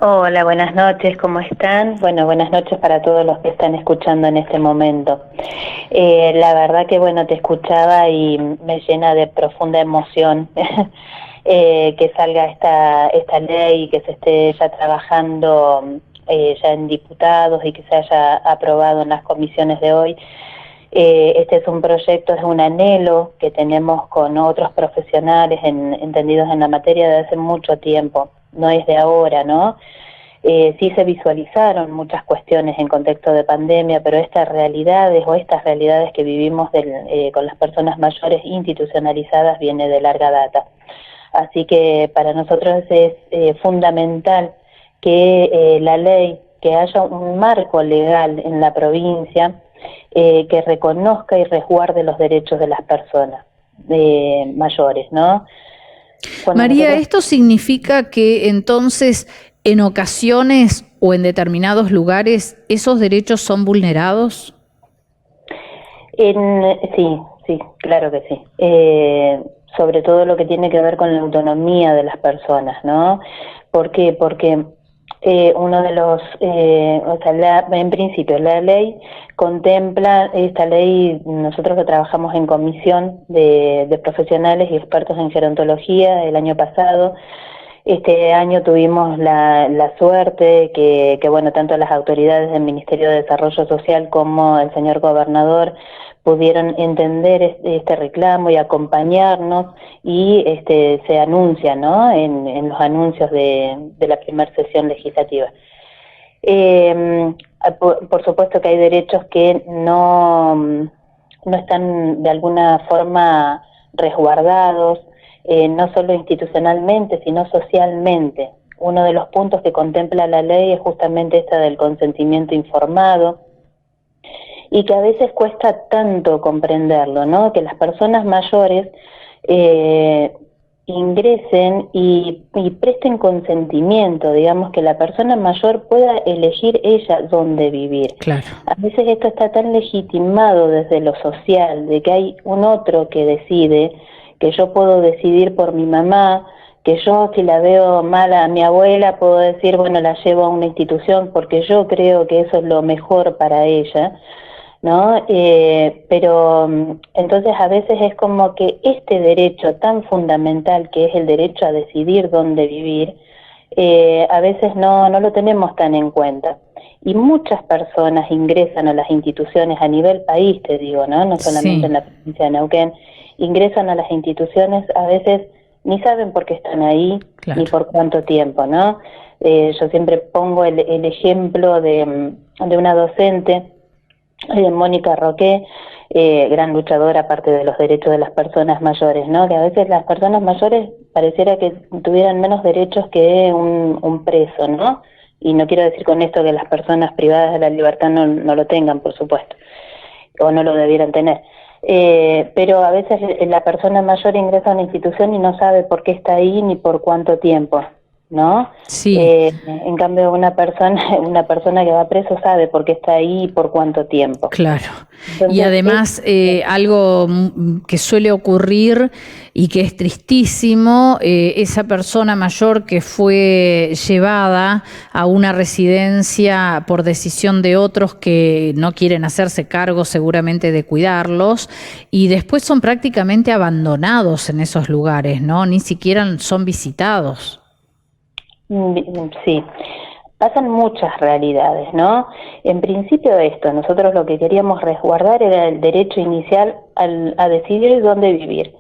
Hola, buenas noches, ¿cómo están? Bueno, buenas noches para todos los que están escuchando en este momento. La verdad que, bueno, te escuchaba y me llena de profunda emoción que salga esta ley y que se esté ya trabajando ya en diputados y que se haya aprobado en las comisiones de hoy. Este es un proyecto, es un anhelo que tenemos con otros profesionales entendidos en la materia de hace mucho tiempo, no es de ahora, ¿no? Sí se visualizaron muchas cuestiones en contexto de pandemia, pero estas realidades que vivimos con las personas mayores institucionalizadas viene de larga data. Así que para nosotros es fundamental que la ley, que haya un marco legal en la provincia que reconozca y resguarde los derechos de las personas mayores, ¿no? Cuando María, nosotros ¿esto significa que entonces en ocasiones o en determinados lugares esos derechos son vulnerados? Sí, sí, claro que sí. Sobre todo lo que tiene que ver con la autonomía de las personas, ¿no? ¿Por qué? Porque uno de los, o sea, en principio la ley contempla, esta ley, nosotros que trabajamos en comisión de profesionales y expertos en gerontología el año pasado. Este año tuvimos la suerte que, bueno, tanto las autoridades del Ministerio de Desarrollo Social como el señor gobernador pudieron entender este reclamo y acompañarnos y se anuncia, ¿no? En los anuncios de la primera sesión legislativa. Por supuesto que hay derechos que no están de alguna forma resguardados, no solo institucionalmente, sino socialmente. Uno de los puntos que contempla la ley es justamente esta del consentimiento informado, y que a veces cuesta tanto comprenderlo, ¿no? Que las personas mayores eh, ingresen y presten consentimiento, digamos, que la persona mayor pueda elegir ella dónde vivir. Claro. A veces esto está tan legitimado desde lo social, de que hay un otro que decide, que yo puedo decidir por mi mamá, que yo si la veo mal a mi abuela puedo decir, bueno, la llevo a una institución porque yo creo que eso es lo mejor para ella, ¿no? Pero entonces a veces es como que este derecho tan fundamental que es el derecho a decidir dónde vivir, a veces no lo tenemos tan en cuenta. Y muchas personas ingresan a las instituciones a nivel país, te digo, ¿no? No solamente Sí, en la provincia de Neuquén, ingresan a las instituciones, a veces ni saben por qué están ahí, ni claro. por cuánto tiempo, ¿no? Yo siempre pongo el ejemplo de una docente, Mónica Roqué, gran luchadora aparte de los derechos de las personas mayores, ¿no? Que a veces las personas mayores pareciera que tuvieran menos derechos que un preso, ¿no? Y no quiero decir con esto que las personas privadas de la libertad no lo tengan, por supuesto, o no lo debieran tener. Pero a veces la persona mayor ingresa a una institución y no sabe por qué está ahí ni por cuánto tiempo, ¿no? Sí. En cambio una persona que va preso sabe por qué está ahí y por cuánto tiempo. Claro. Y Entonces, además algo que suele ocurrir y que es tristísimo, esa persona mayor que fue llevada a una residencia por decisión de otros que no quieren hacerse cargo seguramente de cuidarlos y después son prácticamente abandonados en esos lugares, ¿no? Ni siquiera son visitados. sí, pasan muchas realidades, ¿no? En principio nosotros lo que queríamos resguardar era el derecho inicial a decidir dónde vivir.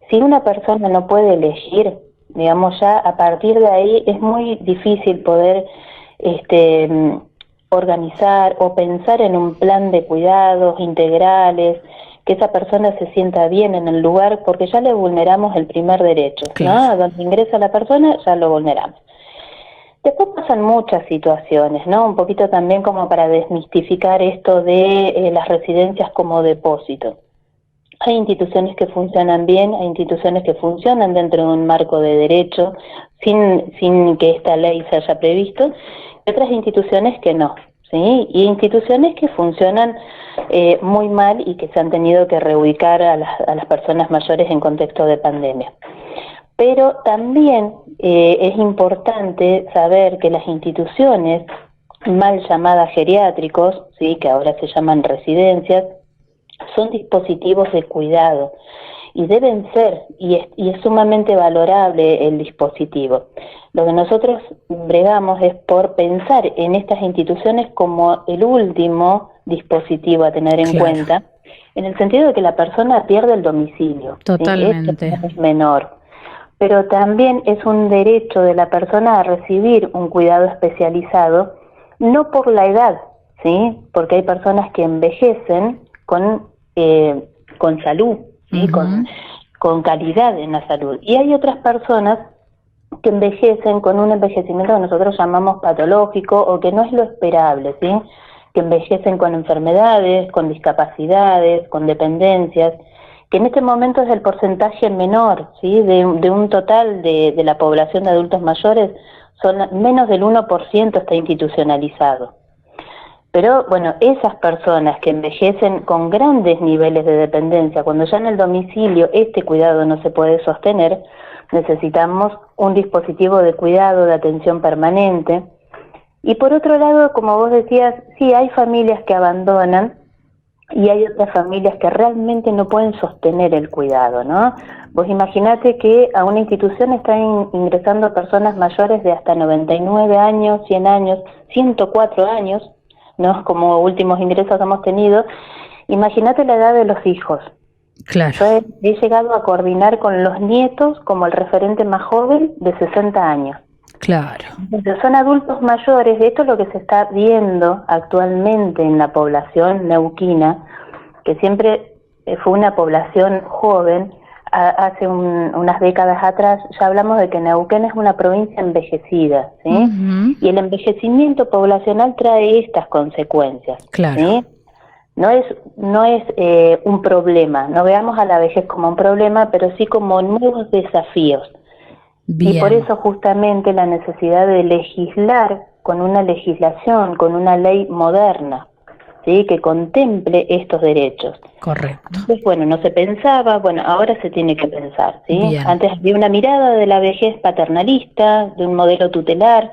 Si una persona no puede elegir, digamos, ya a partir de ahí es muy difícil poder este, organizar o pensar en un plan de cuidados integrales, que esa persona se sienta bien en el lugar, porque ya le vulneramos el primer derecho, ¿no? Claro. A donde ingresa la persona ya lo vulneramos. Después pasan muchas situaciones, ¿no? Un poquito también como para desmistificar esto de las residencias como depósito. Hay instituciones que funcionan bien, hay instituciones que funcionan dentro de un marco de derecho, sin que esta ley se haya previsto, y otras instituciones que no, ¿sí? Y instituciones que funcionan muy mal y que se han tenido que reubicar a las personas mayores en contexto de pandemia. Pero también es importante saber que las instituciones mal llamadas geriátricos, ¿sí?, que ahora se llaman residencias, son dispositivos de cuidado y deben ser, y es sumamente valorable el dispositivo. Lo que nosotros bregamos es por pensar en estas instituciones como el último dispositivo a tener en cuenta, en el sentido de que la persona pierde el domicilio. Totalmente. ¿sí? Esto es menor. Pero también es un derecho de la persona a recibir un cuidado especializado, no por la edad, ¿sí? Porque hay personas que envejecen con salud, ¿sí? Con calidad en la salud. Y hay otras personas que envejecen con un envejecimiento que nosotros llamamos patológico o que no es lo esperable, ¿sí? Que envejecen con enfermedades, con discapacidades, con dependencias, que en este momento es el porcentaje menor, ¿sí? De un total de la población de adultos mayores, menos del 1% está institucionalizado. Pero bueno, esas personas que envejecen con grandes niveles de dependencia, cuando ya en el domicilio este cuidado no se puede sostener, necesitamos un dispositivo de cuidado, de atención permanente. Y por otro lado, como vos decías, sí, hay familias que abandonan y hay otras familias que realmente no pueden sostener el cuidado, ¿no? Vos imaginate que a una institución están ingresando personas mayores de hasta 99 años, 100 años, 104 años, ¿no? Como últimos ingresos hemos tenido. Imagínate la edad de los hijos. Claro. Yo he llegado a coordinar con los nietos como el referente más joven de 60 años. Claro. Entonces, son adultos mayores. Esto es lo que se está viendo actualmente en la población neuquina, que siempre fue una población joven. Hace unas décadas atrás ya hablamos de que Neuquén es una provincia envejecida, ¿sí? Y el envejecimiento poblacional trae estas consecuencias, claro. ¿sí? No es un problema, no veamos a la vejez como un problema, pero sí como nuevos desafíos. Bien. Y por eso justamente la necesidad de legislar con una legislación, con una ley moderna, ¿sí?, que contemple estos derechos. Correcto. Entonces, bueno, no se pensaba, bueno, ahora se tiene que pensar, ¿sí? Bien. Antes había una mirada de la vejez paternalista, de un modelo tutelar,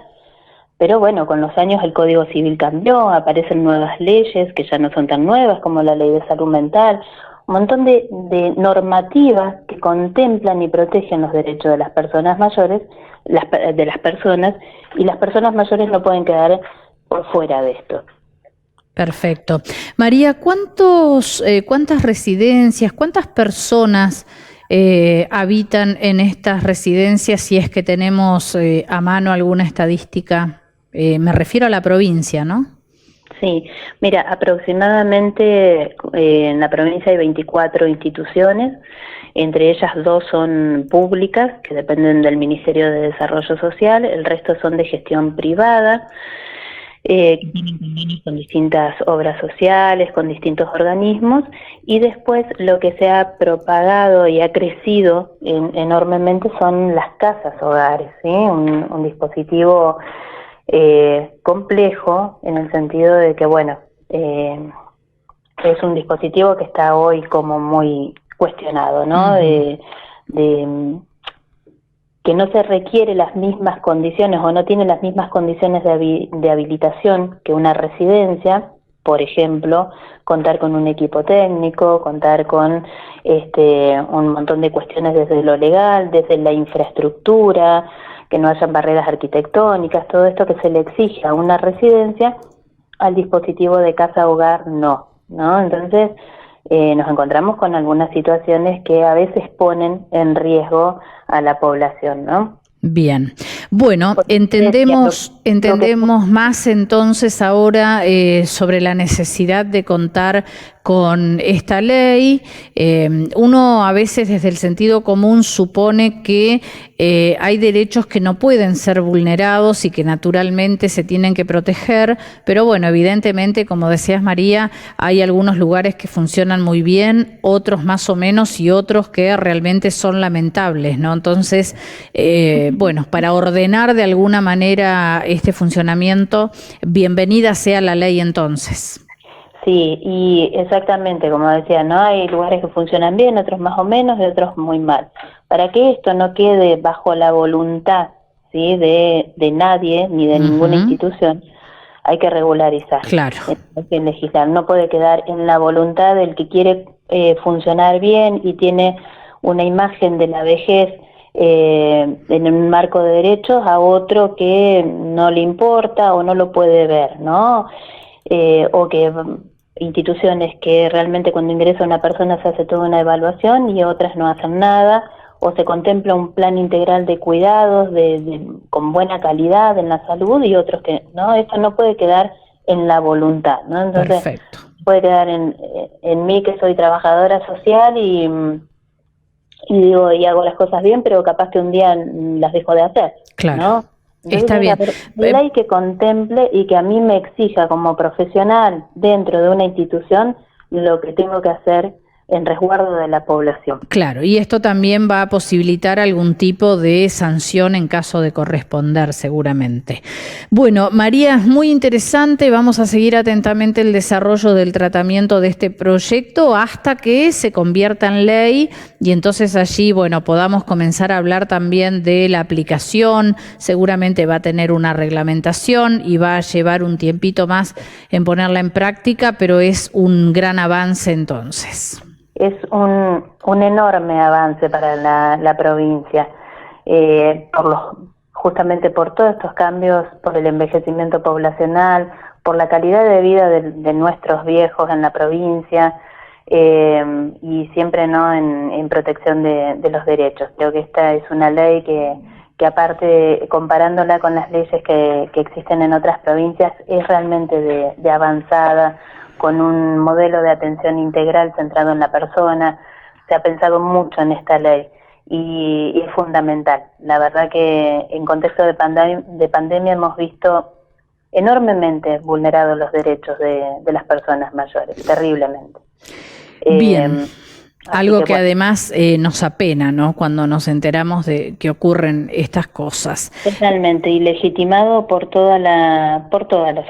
pero bueno, con los años el Código Civil cambió, aparecen nuevas leyes que ya no son tan nuevas, como la Ley de Salud Mental, un montón de normativas que contemplan y protegen los derechos de las personas mayores, de las personas, y las personas mayores no pueden quedar por fuera de esto. Perfecto. María, ¿cuántas residencias, cuántas personas habitan en estas residencias, si es que tenemos a mano alguna estadística? Me refiero a la provincia, ¿no? Sí, mira, aproximadamente en la provincia hay 24 instituciones, entre ellas 2 son públicas, que dependen del Ministerio de Desarrollo Social, el resto son de gestión privada, que tienen convenios con distintas obras sociales, con distintos organismos, y después lo que se ha propagado y ha crecido enormemente son las casas hogares, ¿sí? Un dispositivo complejo en el sentido de que, bueno, es un dispositivo que está hoy como muy cuestionado, ¿no? Que no se requiere las mismas condiciones o no tiene las mismas condiciones de habilitación que una residencia, por ejemplo, contar con un equipo técnico, contar con un montón de cuestiones desde lo legal, desde la infraestructura, que no hayan barreras arquitectónicas, todo esto que se le exige a una residencia, al dispositivo de casa-hogar no, Entonces, nos encontramos con algunas situaciones que a veces ponen en riesgo a la población, ¿no? Bien, bueno, entendemos más entonces ahora sobre la necesidad de contar con esta ley. Uno a veces desde el sentido común supone que hay derechos que no pueden ser vulnerados y que naturalmente se tienen que proteger, pero bueno, evidentemente, como decías María, hay algunos lugares que funcionan muy bien, otros más o menos y otros que realmente son lamentables, ¿no? Entonces, bueno, para ordenar de alguna manera este funcionamiento, bienvenida sea la ley entonces. Sí, y exactamente, como decía, ¿no? Hay lugares que funcionan bien, otros más o menos y otros muy mal. Para que esto no quede bajo la voluntad ¿sí? de nadie ni de ninguna institución, hay que regularizar. Claro. Hay que legislar. No puede quedar en la voluntad del que quiere funcionar bien y tiene una imagen de la vejez en un marco de derechos a otro que no le importa o no lo puede ver, ¿no? O que instituciones que realmente cuando ingresa una persona se hace toda una evaluación y otras no hacen nada, o se contempla un plan integral de cuidados con buena calidad en la salud y otros que no, eso no puede quedar en la voluntad, ¿no? Entonces, perfecto. puede quedar en mí, que soy trabajadora social y digo, y hago las cosas bien, pero capaz que un día las dejo de hacer, claro. ¿no? Entonces, Está bien. La ley que contemple y que a mí me exija como profesional dentro de una institución lo que tengo que hacer en resguardo de la población. Claro, y esto también va a posibilitar algún tipo de sanción en caso de corresponder, seguramente. Bueno, María, es muy interesante. Vamos a seguir atentamente el desarrollo del tratamiento de este proyecto hasta que se convierta en ley y entonces allí, bueno, podamos comenzar a hablar también de la aplicación. Seguramente va a tener una reglamentación y va a llevar un tiempito más en ponerla en práctica, pero es un gran avance entonces. Es un enorme avance para la provincia, justamente por todos estos cambios, por el envejecimiento poblacional, por la calidad de vida de nuestros viejos en la provincia, y siempre no en protección de los derechos. Creo que esta es una ley que aparte, comparándola con las leyes que existen en otras provincias, es realmente de avanzada, con un modelo de atención integral centrado en la persona. Se ha pensado mucho en esta ley y es fundamental. La verdad que en contexto de pandemia hemos visto enormemente vulnerados los derechos de las personas mayores, terriblemente. Bien. Algo que además nos apena, ¿no? Cuando nos enteramos de que ocurren estas cosas. Totalmente, y legitimado por toda la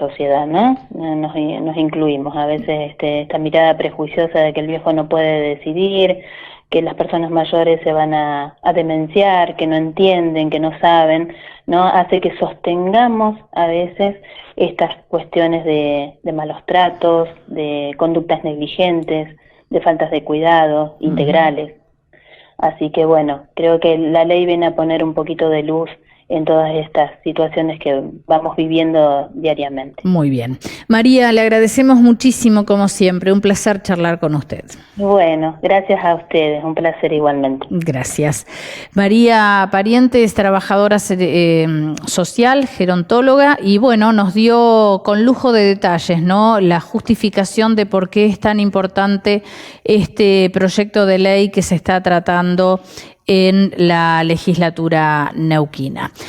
sociedad, ¿no? Nos incluimos. A veces esta mirada prejuiciosa de que el viejo no puede decidir, que las personas mayores se van a demenciar, que no entienden, que no saben, ¿no? Hace que sostengamos a veces estas cuestiones de malos tratos, de conductas negligentes, de faltas de cuidado integrales. Así que bueno, creo que la ley viene a poner un poquito de luz en todas estas situaciones que vamos viviendo diariamente. Muy bien. María, le agradecemos muchísimo como siempre, un placer charlar con usted. Bueno, gracias a ustedes, un placer igualmente. Gracias. María Parientes, trabajadora social, gerontóloga, y bueno, nos dio con lujo de detalles, ¿no?, la justificación de por qué es tan importante este proyecto de ley que se está tratando en la legislatura neuquina.